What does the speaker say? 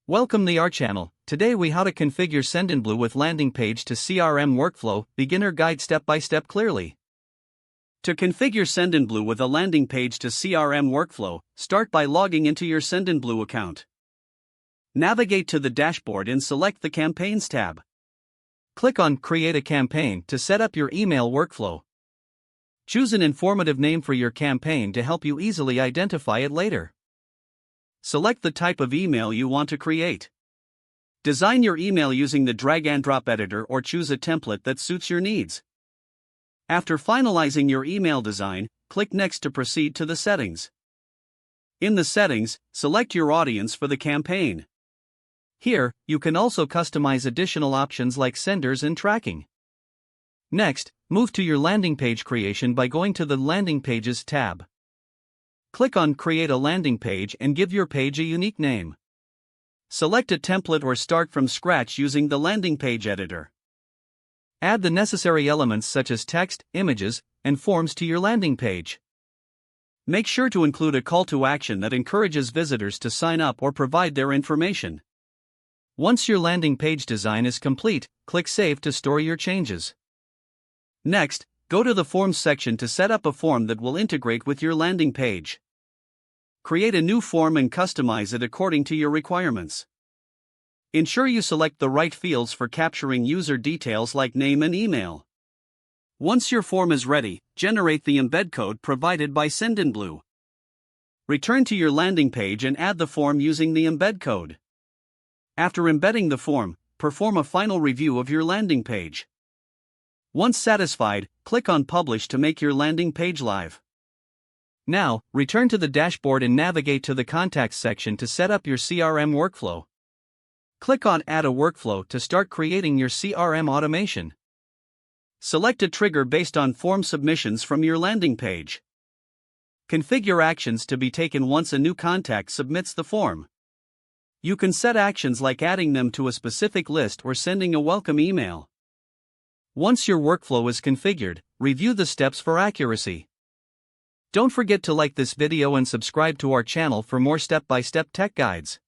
Welcome to our channel. Today we how to configure Sendinblue with landing page to CRM workflow, beginner guide step by step clearly. To configure Sendinblue with a landing page to CRM workflow, start by logging into your Sendinblue account. Navigate to the dashboard and select the Campaigns tab. Click on Create a Campaign to set up your email workflow. Choose an informative name for your campaign to help you easily identify it later. Select the type of email you want to create. Design your email using the drag-and-drop editor or choose a template that suits your needs. After finalizing your email design, click Next to proceed to the settings. In the settings, select your audience for the campaign. Here, you can also customize additional options like senders and tracking. Next, move to your landing page creation by going to the Landing Pages tab. Click on Create a Landing Page and give your page a unique name. Select a template or start from scratch using the landing page editor. Add the necessary elements such as text, images, and forms to your landing page. Make sure to include a call to action that encourages visitors to sign up or provide their information. Once your landing page design is complete, click Save to store your changes. Next, go to the Forms section to set up a form that will integrate with your landing page. Create a new form and customize it according to your requirements. Ensure you select the right fields for capturing user details like name and email. Once your form is ready, generate the embed code provided by Sendinblue. Return to your landing page and add the form using the embed code. After embedding the form, perform a final review of your landing page. Once satisfied, click on Publish to make your landing page live. Now, return to the dashboard and navigate to the Contacts section to set up your CRM workflow. Click on Add a Workflow to start creating your CRM automation. Select a trigger based on form submissions from your landing page. Configure actions to be taken once a new contact submits the form. You can set actions like adding them to a specific list or sending a welcome email. Once your workflow is configured, review the steps for accuracy. Don't forget to like this video and subscribe to our channel for more step-by-step tech guides.